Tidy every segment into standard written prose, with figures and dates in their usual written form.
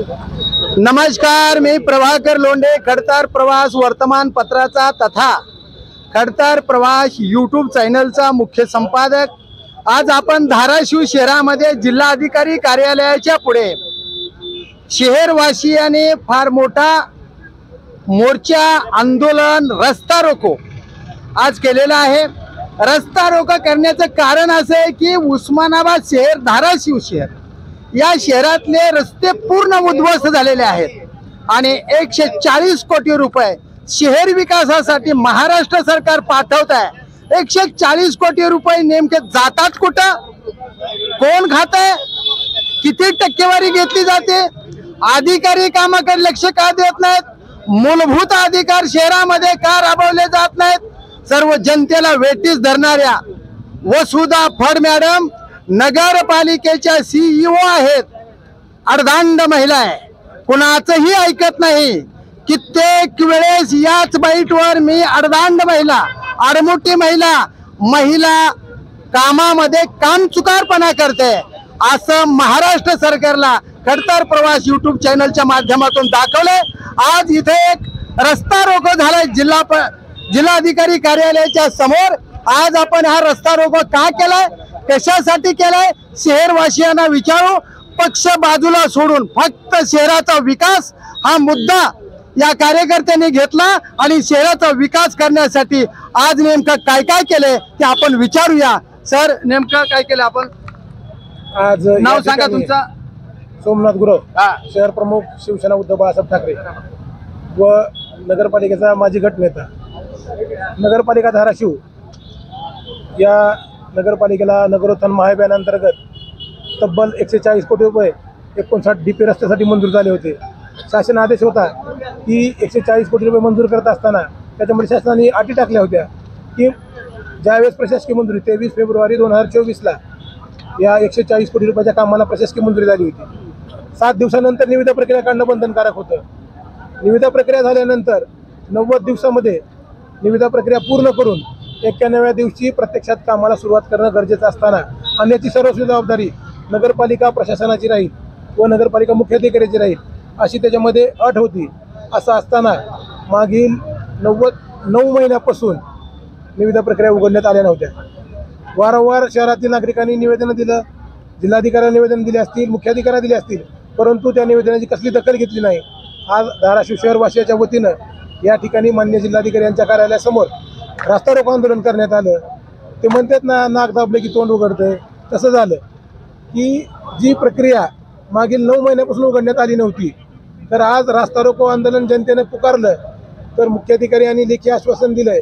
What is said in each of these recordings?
नमस्कार, मी प्रभाकर लोंढे, खडतर प्रवास वर्तमानपत्राचा तथा खडतर प्रवास यूट्यूब चॅनलचा मुख्य संपादक। आज आपण धाराशिव शहरामध्ये जिल्हाधिकारी कार्यालयाच्या पुढे शहरवासियांनी फार मोठा मोर्चा, आंदोलन, रस्ता रोको आज केलेला आहे। रस्ता रोको करण्याचं कारण असं आहे की उस्मानाबाद शहर, धाराशिव शहर या शहरातले रस्ते पूर्ण उद्ध्वस्त झालेले आहेत आणि 140 कोटी रुपये शहर विकासासाठी महाराष्ट्र सरकार पाठवत आहे। 140 कोटी रुपये नेमके जातात कुठं, कोण खात आहे, किती टक्केवारी घेतली जाते, अधिकारी कामाकडे लक्ष का देत नाहीत, मूलभूत अधिकार शहरामध्ये का राबवले जात नाहीत। सर्व जनतेला वेठीस धरणाऱ्या वसुधा फड मॅडम नगरपालिकेच्या CEO आहेत, अर्धांड महिला आहे, कुणाचंही ऐकत नाही। कित्येक वेळेस याच बाईटवर मी अर्धांड महिला, आडमुठी महिला कामामध्ये कामचुकारपणा करते असं महाराष्ट्र सरकारला खडतर प्रवास यूट्यूब चॅनलच्या माध्यमातून दाखवले। आज इथे एक रस्ता रोको झालाय जिल्हाधिकारी कार्यालयाच्या समोर। आज आपण हा रस्ता रोको का केलाय, कशासाठी केलाय, शहरवासियांना विचारू। पक्ष बाजूला सोडून फक्त शहराचा विकास हा मुद्दा या कार्यकर्त्यांनी घेतला आणि शहराचा विकास करण्यासाठी आज नेमकं काय काय केले ते आपण विचारूया। सर, नेमकं काय केलं आपण? आज नाव सांगा तुमचं? सोमनाथ गुरव, शहर प्रमुख, शिवसेना उद्धव बाळासाहेब ठाकरे व नगरपालिकेचा माजी गटनेता। नगरपालिका धाराशिव या नगरपालिकेला नगरोत्थान महाअभियानांतर्गत तब्बल 140 कोटी रुपये 59 DP रस्त्यासाठी मंजूर झाले होते। शासन आदेश होता की 140 कोटी रुपये मंजूर करत असताना त्याच्यामध्ये शासनाने अटी टाकल्या होत्या की ज्यावेळेस प्रशासकीय मंजुरी 23 फेब्रुवारी 2024ला या 140 कोटी रुपयाच्या कामाला प्रशासकीय मंजुरी झाली होती। 7 दिवसानंतर निविदा प्रक्रिया काढणं बंधनकारक होतं। निविदा प्रक्रिया झाल्यानंतर 90 दिवसामध्ये निविदा प्रक्रिया पूर्ण करून 91व्या दिवशी प्रत्यक्षात कामाला सुरुवात करणं गरजेचं असताना आणि याची सर्वस्वी जबाबदारी नगरपालिका प्रशासनाची राहील व नगरपालिका मुख्याधिकाऱ्याची राहील अशी त्याच्यामध्ये अट होती। असं असताना मागील 9 महिन्यापासून निविदा प्रक्रिया उघडण्यात आल्या नव्हत्या। वारंवार शहरातील नागरिकांनी निवेदनं दिलं, जिल्हाधिकाऱ्यांना निवेदन दिले असतील, मुख्याधिकाऱ्यांना दिले असतील, परंतु त्या निवेदनाची कसली दखल घेतली नाही। आज धाराशिव शहरवासियाच्या वतीनं या ठिकाणी माननीय जिल्हाधिकारी यांच्या कार्यालयासमोर रस्ता रोको आंदोलन करण्यात आलं। ते म्हणतात ना, नाक दाबले की तोंड उघडतंय, तसं झालं की जी प्रक्रिया मागील 9 महिन्यापासून उघडण्यात आली नव्हती, तर आज रस्ता रोको आंदोलन जनतेने पुकारलं तर मुख्याधिकारी यांनी लेखी आश्वासन दिलंय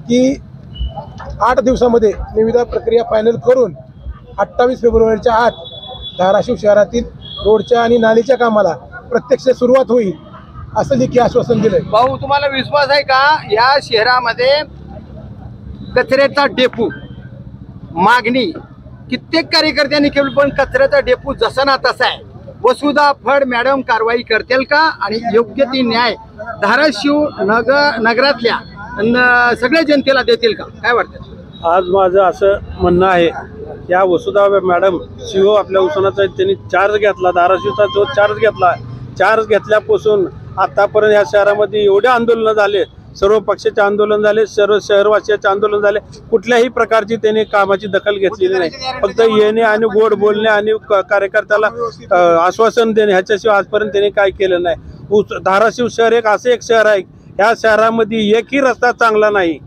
की 8 दिवसामध्ये निविदा प्रक्रिया फायनल करून 28 फेब्रुवारीच्या आत धाराशिव शहरातील रोडच्या आणि नालीच्या कामाला प्रत्यक्ष सुरुवात होईल असं लेखी आश्वासन दिलंय। भाऊ, तुम्हाला विश्वास आहे का या शहरामध्ये कचऱ्याचा डेपो मागणी कित्येक कार्यकर्त्यांनी केली, पण कचऱ्याचा डेपो जसा ना तसा आहे? वसुधा फड मॅडम कारवाई करतील का आणि योग्य ती न्याय धाराशिव नगरातल्या सगळ्या जनतेला देतील का, काय वाटतं? आज माझं असं म्हणणं आहे, या वसुधा मॅडम CEO आपल्या उस्मानाचा त्यांनी चार्ज घेतला, धाराशिवचा जो चार्ज घेतला, चार्ज घेतल्यापासून आतापर्यंत या शहरामध्ये एवढे आंदोलन झाले, सर्व पक्षाचे आंदोलन झाले, सर्व शहरवासियाचे आंदोलन झाले, कुठल्याही प्रकारची त्यांनी कामाची दखल घेतलेली नाही। फक्त येणे आणि गोड बोलणे आणि कार्यकर्त्याला आश्वासन देणे ह्याच्याशिवाय आजपर्यंत त्यांनी काय केलं नाही। धाराशिव शहर एक असं एक शहर आहे, ह्या शहरामध्ये एकही रस्ता चांगला नाही।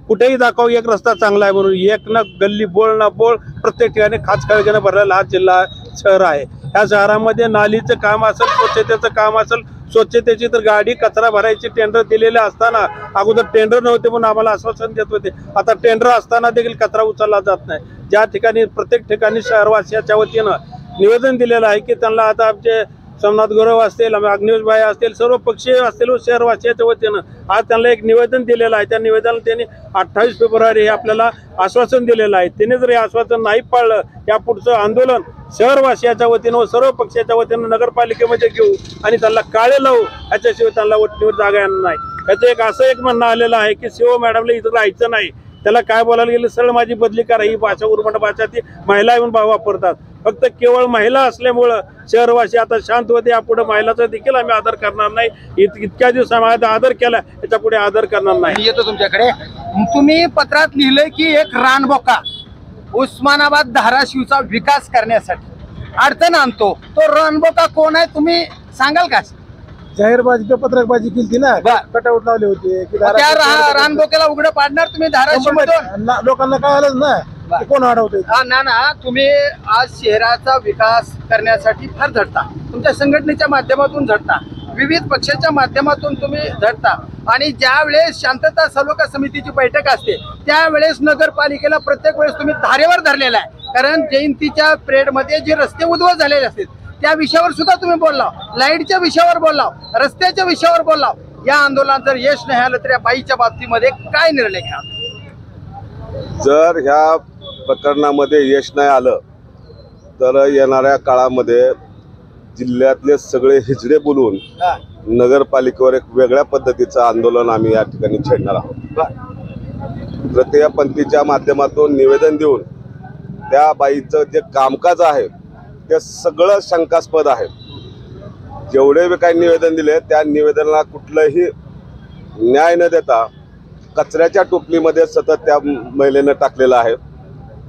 कुठेही दाखव एक रस्ता चांगला आहे म्हणून, एक ना गल्ली बोळ ना बोळ प्रत्येक ठिकाणी खाचखळगेनं भरलेला हा जिल्हा शहर आहे। ह्या शहरामध्ये नालीचं काम असेल, स्वच्छतेचं काम असेल, स्वच्छतेची तर गाडी कचरा भरायची टेंडर दिलेले असताना, अगोदर टेंडर नव्हते म्हणून आम्हाला आश्वासन देत होते, आता टेंडर असताना देखील कचरा उचलला जात नाही। ज्या ठिकाणी प्रत्येक ठिकाणी शहरवासियाच्या वतीनं निवेदन दिलेलं आहे की त्यांना आता आमचे सोमनाथ गुरव असतील, अग्निवेश भाई असतील, सर्व पक्षीय असतील व शहरवासियाच्या वतीनं आज त्यांना एक निवेदन दिलेलं आहे। त्या निवेदनाला त्यांनी 28 फेब्रुवारी हे आपल्याला आश्वासन दिलेलं आहे। त्यांनी जर हे आश्वासन नाही पाळलं, या पुढचं आंदोलन शहरवासियाच्या वतीनं व सर्व पक्षाच्या वतीनं नगरपालिकेमध्ये घेऊ आणि त्यांना काळे लावू, याच्याशिवाय त्यांना वटणीवर जागा येणार नाही। याचं एक असं एक म्हणणं आलेलं आहे की CEO मॅडमला इथं राहायचं नाही, त्याला काय बोलायला गेलं सरळ माझी बदली करा ही भाषा उर्मट भाषा ती महिला येऊन वापरतात. फक्त केवळ महिला असल्यामुळं शहरवासी आता शांत होते. यापुढे महिलाचा देखील आम्ही आदर करणार नाही. इतक्या दिवस आम्ही आदर केला, याच्या पुढे आदर करणार नाही. येतो तुमच्याकडे. तुम्ही पत्रात लिहिलंय की एक रानबोका उस्मानाबाद धाराशिवचा विकास करण्यासाठी अडचण आणतो. तो रानबोका कोण आहे तुम्ही सांगाल का? जाहीरबाजी पत्रकबाजी केली ना, बर. कटआउट लावले होते की त्या रानबोक्याला उघडं पाडणार तुम्ही धाराशिव? लोकांना कळालंच ना की कोण अडवतोय. ना तुम्ही आज शहराचा विकास करण्यासाठी फार झटता, तुमच्या संघटनेच्या माध्यमातून झटता, विविध पक्षाच्या माध्यमातून तुम्ही झटता. आणि ज्या वेळेस शांतता सलोखा समितीची बैठक असते त्यावेळेस नगरपालिकेला प्रत्येक वेळेस तुम्ही धारेवर धरलेला आहे. कारण जयंतीच्या पिरियडमध्ये जे रस्ते उद्ध्वस्त झालेले असतील त्या विषयावर सुद्धा तुम्ही बोलला, लाईटच्या विषयावर बोलला, रस्त्याच्या विषयावर बोलला. या आंदोलनात जर यश नाही आलं तर या बाईच्या बाबतीमध्ये काय निर्णय घ्या? जर ह्या प्रकरणामध्ये यश नाही आलं तर येणाऱ्या काळामध्ये जिल्ह्यातले सगळे हिजडे बोलून नगरपालिकेवर एक वेगळ्या पद्धतीचं आंदोलन आम्ही या ठिकाणी छेडणार आहोत. तृतीयपंथीच्या माध्यमातून निवेदन देऊन त्या बाईचं जे कामकाज आहे ते सगळं शंकास्पद आहे. जेवढे बी काही निवेदन दिले त्या निवेदनाला कुठलंही न्याय न देता कचऱ्याच्या टोपलीमध्ये सतत त्या महिलेनं टाकलेलं आहे.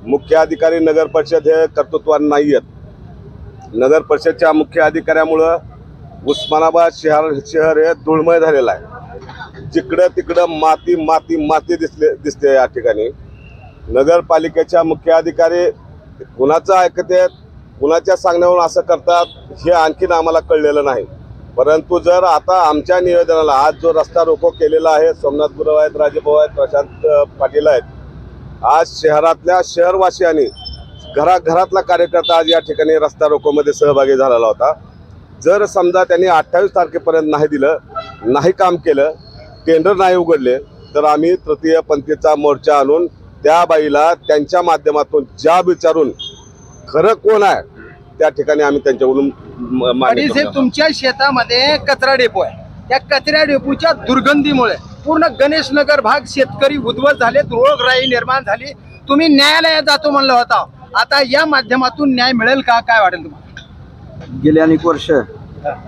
मुख्य अधिकारी नगर परिषद हे कर्तृत्वान नाही आहेत. नगर परिषदच्या मुख्य अधिकाऱ्यामुळं उस्मानाबाद शहर हे धुळमय झालेलं आहे. जिकडं तिकडं माती माती माती दिसते या ठिकाणी. नगरपालिकेच्या मुख्य अधिकारी कुणाचं ऐकते, कुणाच्या सांगण्यावरून असं करतात हे आणखीन आम्हाला कळलेलं नाही. परंतु जर आता आमच्या निवेदनाला आज जो रस्ता रोको केलेला आहे, सोमनाथ गुरव आहेत, राजेभाऊ आहेत, प्रशांत पाटील आहेत, आज शहरातल्या शहरवासियांनी घरातला कार्यकर्ता आज या ठिकाणी रस्ता रोकोमध्ये सहभागी झालेला होता. जर समजा त्यांनी 28 तारखेपर्यंत नाही दिलं, नाही काम केलं, टेंडर नाही उघडले तर आम्ही तृतीय पंथीचा मोर्चा आणून त्या बाईला त्यांच्या माध्यमातून जाब विचारून खरं कोण आहे त्या ठिकाणी आम्ही त्यांच्याकडून तुमच्या शेतामध्ये कचरा डेपो आहे. त्या कचरा डेपोच्या दुर्गंधीमुळे पूर्ण गणेश नगर भाग शेतकरी उद्ध्वस्त झाले, रोगराई निर्माण झाली. तुम्ही न्यायालयात जातो म्हणलं होता, आता या माध्यमातून न्याय मिळेल का? काय वाटेल तुम्हाला? गेली अनेक वर्ष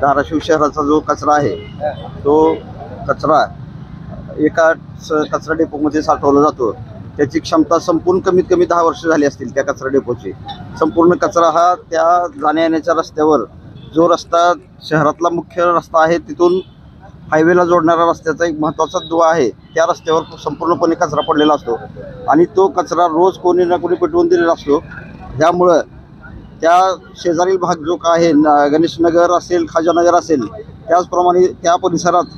धाराशिव शहराचा जो कचरा आहे तो कचरा एका कचरा डेपोमध्ये साठवला जातो. त्याची क्षमता संपूर्ण कमीत कमी 10 वर्ष झाली असतील त्या कचरा डेपोची. संपूर्ण कचरा हा त्या जाण्या येण्याच्या रस्त्यावर, जो रस्ता शहरातला मुख्य रस्ता आहे तिथून हायवेला जोडणारा रस्त्याचा एक महत्त्वाचा दुवा आहे, त्या रस्त्यावर संपूर्णपणे कचरा पडलेला असतो आणि तो कचरा रोज कोणी ना कोणी पेटवून दिलेला असतो. त्यामुळं त्या शेजारील भाग जो काय आहे, गणेश नगर असेल, खाजानगर असेल, त्याचप्रमाणे त्या परिसरात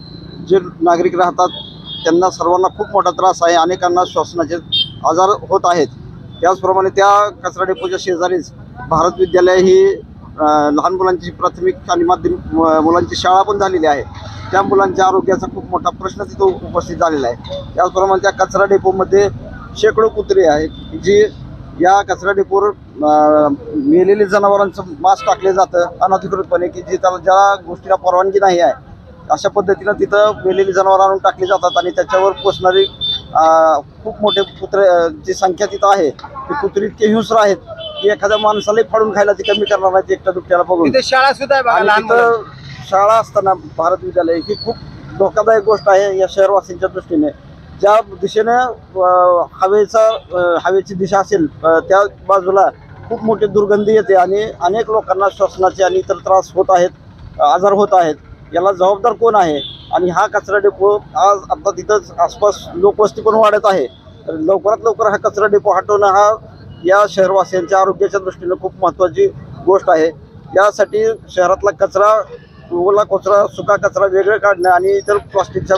जे नागरिक राहतात त्यांना सर्वांना खूप मोठा त्रास आहे. अनेकांना श्वसनाचे आजार होत आहेत. त्याचप्रमाणे त्या कचरा डेपोच्या शेजारीच भारत विद्यालय ही लहान मुलांची प्राथमिक आणि माध्यमिक मुलांची शाळा पण झालेली आहे. त्या मुलांच्या आरोग्याचा खूप मोठा प्रश्न तिथं उपस्थित झालेला आहे. त्याचप्रमाणे त्या कचरा डेपोमध्ये शेकडो कुत्रे आहेत जी या कचरा डेपोवर मेलेले जनावरांचं मांस टाकले जातं अनधिकृतपणे, की जी त्याला ज्या गोष्टीला परवानगी नाही आहे अशा पद्धतीनं तिथं मेलेली जनावर आणून टाकली जातात आणि त्याच्यावर पोसणारी खूप मोठे कुत्र्याची संख्या तिथं आहे. ती कुत्री इतके हिंस्र आहेत की एखाद्या माणसालाही फाडून खायला ती कमी करणार नाही एकट्या दुकट्याला बघून. शाळा सुद्धा आहे, शाळा असताना भारत विद्यालय ही खूप धोकादायक गोष्ट आहे या शहरवासींच्या दृष्टीने. ज्या दिशेनं हवेची दिशा असेल त्या बाजूला खूप मोठी दुर्गंधी येते आणि अनेक लोकांना श्वसनाचे आणि इतर त्रास होत आहेत, आजार होत आहेत. याला जबाबदार कोण आहे? आणि हा कचरा डेपो आज आता तिथंच आसपास लोकवस्ती पण वाढत आहे. तर लवकरात लवकर हा कचरा डेपो हटवणं हा या शहरवासियांच्या आरोग्याच्या दृष्टीने खूप महत्त्वाची गोष्ट आहे. यासाठी शहरातला कचरा, ओला कचरा, सुका कचरा वेगळे काढणं आणि इतर प्लास्टिकच्या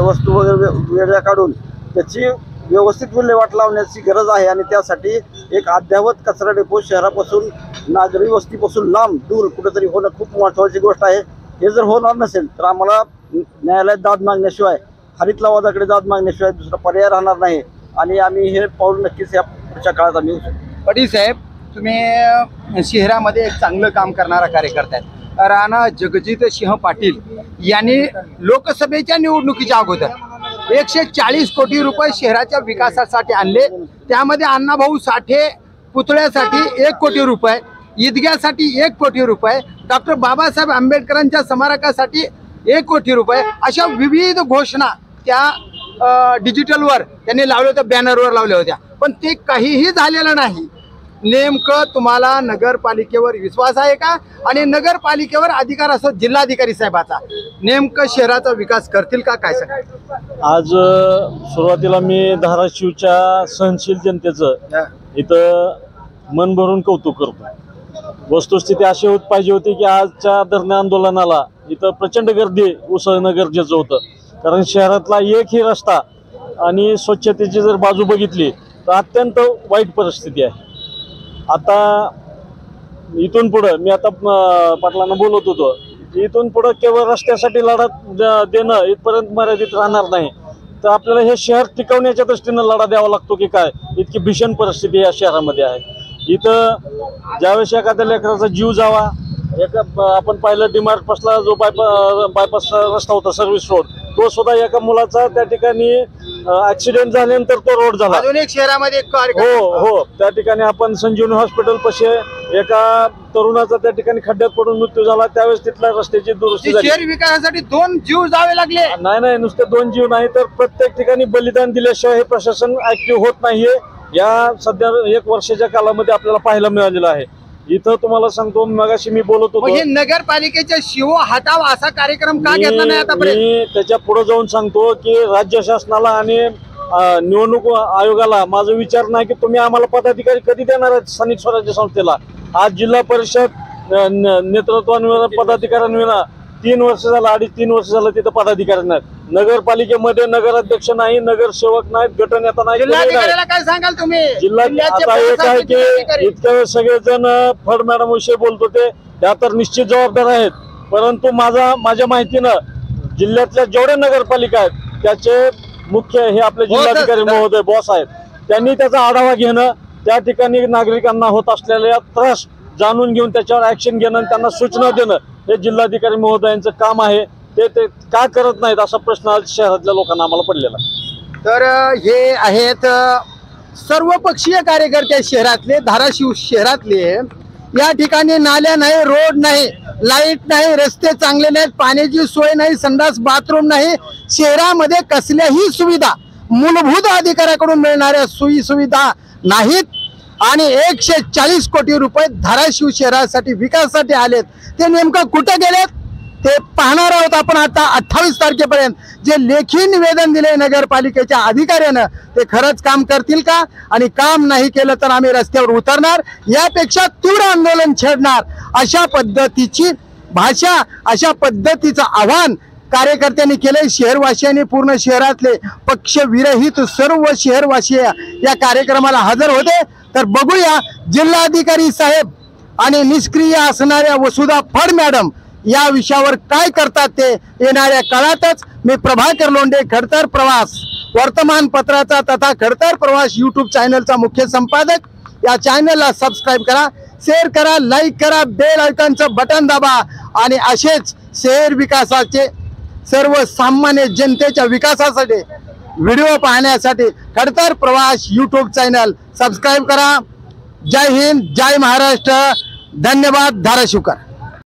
वस्तू वगैरे वेगळ्या काढून त्याची व्यवस्थित विल्हेवाट लावण्याची गरज आहे. आणि त्यासाठी एक अद्ययावत कचरा डेपो शहरापासून, नागरी वस्तीपासून लांब दूर कुठेतरी होणं खूप महत्त्वाची गोष्ट आहे. हे जर होणार नसेल तर आम्हाला न्यायालयात दाद मागण्याशिवाय, हरित लवादाकडे दाद मागण्याशिवाय दुसरा पर्याय राहणार नाही आणि आम्ही हे पाऊल नक्कीच या पुढच्या काळात आम्ही उचलू. पाटील साहेब, तुम्ही शहरामध्ये एक चांगलं काम करणारा कार्यकर्ता आहेत. राणा जगजितसिंह पाटील यांनी लोकसभेच्या निवडणुकीच्या अगोदर 140 कोटी रुपये शहराच्या विकासासाठी आणले। त्यामध्ये अण्णाभाऊ साठे पुतळ्यासाठी 1 कोटी रुपये, ईदग्यासाठी 1 कोटी रुपये, डॉक्टर बाबासाहेब आंबेडकरांच्या स्मारकासाठी 1 कोटी रुपये, अशा विविध घोषणा त्या डिजिटलवर त्यांनी लावल्या होत्या, बॅनरवर लावल्या होत्या, पण ते काहीही झालेलं नाही। नेमकं तुम्हाला नगरपालिकेवर विश्वास आहे का? आणि नगरपालिकेवर अधिकार असो जिल्हाधिकारी साहेबाचा, नेमकं शहराचा विकास करतील का? काय सांगाल? आज सुरुवातीला मी धाराशिवच्या सहनशील जनतेचं इथं मन भरून कौतुक करतो। वस्तुस्थिती अशी होत पाहिजे होती की आजच्या धरणे आंदोलनाला इथं प्रचंड गर्दी उसळणं गरजेचं होतं, कारण शहरातला एकही रस्ता आणि स्वच्छतेची जर बाजू बघितली तर अत्यंत वाईट परिस्थिती आहे। आता इथून पुढं मी आता पाटलांना बोलत होतो, इथून पुढं केवळ रस्त्यासाठी लढा देणं इथपर्यंत मर्यादित राहणार नाही, तर आपल्याला हे शहर टिकवण्याच्या दृष्टीनं लढा द्यावा लागतो की काय, इतकी भीषण परिस्थिती या शहरामध्ये आहे। इथं ज्यावेळेस एखाद्या लेकराचा जीव जावा, आपण पाहिलं डीमार्टपासला जो बायपास रस्ता होता सर्व्हिस रोड, तो सुद्धा एका मुलाचा त्या ठिकाणी ऍक्सिडेंट झाल्यानंतर तो रोड झाला। अजून एक शहरामध्ये हो, त्या ठिकाणी आपण संजीवनी हॉस्पिटल पाशी एका तरुणाचा त्या ठिकाणी खड्ड्यात पडून मृत्यू झाला, त्यावेळेस तिथल्या रस्त्याची दुरुस्ती झाली। शहर विकासासाठी 2 जीव जावे लागले। नाही, नुसते 2 जीव नाही तर प्रत्येक ठिकाणी बलिदान दिल्याशिवाय हे प्रशासन ऍक्टिव्ह होत नाहीये, या सध्या 1 वर्षाच्या कालामध्ये आपल्याला पाहायला मिळालेलं आहे। इथं तुम्हाला सांगतो, मगाशी मी बोलत होतो, नगरपालिकेच्या शिव हटावा असा कार्यक्रम का घेतला नाही आतापर्यंत? मी त्याच्या पुढे जाऊन सांगतो की राज्य शासनाला आणि निवडणूक आयोगाला माझा विचार नाही की तुम्ही आम्हाला पदाधिकारी कधी देणार आहेत स्थानिक स्वराज्य संस्थेला। आज जिल्हा परिषद नेतृत्वांविना पदाधिकाऱ्यांविना 3 वर्ष झालं, 2.5-3 वर्ष झालं तिथं पदाधिकारी नाहीत। नगरपालिकेमध्ये नगराध्यक्ष नाही, नगरसेवक नाहीत, गटनेता नाही। जिल्हाधिकाऱ्याला काय सांगाल तुम्ही? आता एक आहे की इतक्या वेळ सगळेजण फड मॅडम विषयी बोलत होते, त्या तर निश्चित जबाबदार आहेत, परंतु माझ्या माहितीनं जिल्ह्यातल्या जेवढ्या नगरपालिका आहेत त्याचे मुख्य हे आपले जिल्हाधिकारी महोदय बॉस आहेत, त्यांनी त्याचा आढावा घेणं, त्या ठिकाणी नागरिकांना होत असलेल्या त्रास जाणून घेऊन त्याच्यावर ऍक्शन घेणं, त्यांना सूचना देणं हे जिल्हाधिकारी महोदयांचं काम आहे। ते का करत नाहीत असा प्रश्न आज शहरातल्या लोकांना आम्हाला पडलेला। तर हे आहेत सर्वपक्षीय कार्यकर्ते शहरातले, धाराशिव शहरातले। या ठिकाणी नाल्या नाही, रोड नाही, लाईट नाही, रस्ते चांगले नाहीत, पाण्याची सोय नाही, संडास बाथरूम नाही, शहरामध्ये कसल्याही सुविधा मूलभूत अधिकाऱ्याकडून मिळणाऱ्या सोयी सुविधा नाहीत। आणि 140 कोटी रुपये धाराशिव शहरासाठी विकासासाठी आलेत, ते नेमकं कुठे गेलेत ते पाहणार आहोत आपण। आता 28 तारखेपर्यंत जे लेखी निवेदन दिले नगरपालिकेच्या अधिकाऱ्यानं ते खरंच काम करतील का? आणि काम नाही केलं तर आम्ही रस्त्यावर उतरणार, यापेक्षा तीव्र आंदोलन छेडणार, अशा पद्धतीची भाषा, अशा पद्धतीचं आव्हान कार्यकर्त्यांनी केले। शहरवासियांनी, पूर्ण शहरातले पक्षविरहित सर्व शहरवासी या कार्यक्रमाला हजर होते। तर बघूया जिल्हाधिकारी साहेब आणि निष्क्रिय असणाऱ्या वसुधा फड मॅडम या विषयावर काय करतात ते येणाऱ्या काळातच। मी प्रभाकर लोंढे, खडतर प्रवास वर्तमानपत्राचा तथा खडतर प्रवास यूट्यूब चॅनलचा मुख्य संपादक। या चॅनलला सबस्क्राईब करा, शेअर करा, लाईक करा, बेल आयकॉनचं बटन दाबा आणि असेच शहर विकासाचे, सर्वसामान्य जनतेच्या विकासासाठी व्हिडिओ पाहण्यासाठी खडतर प्रवास यूट्यूब चॅनल सबस्क्राईब करा। जय हिंद, जय महाराष्ट्र, धन्यवाद धाराशिवकर।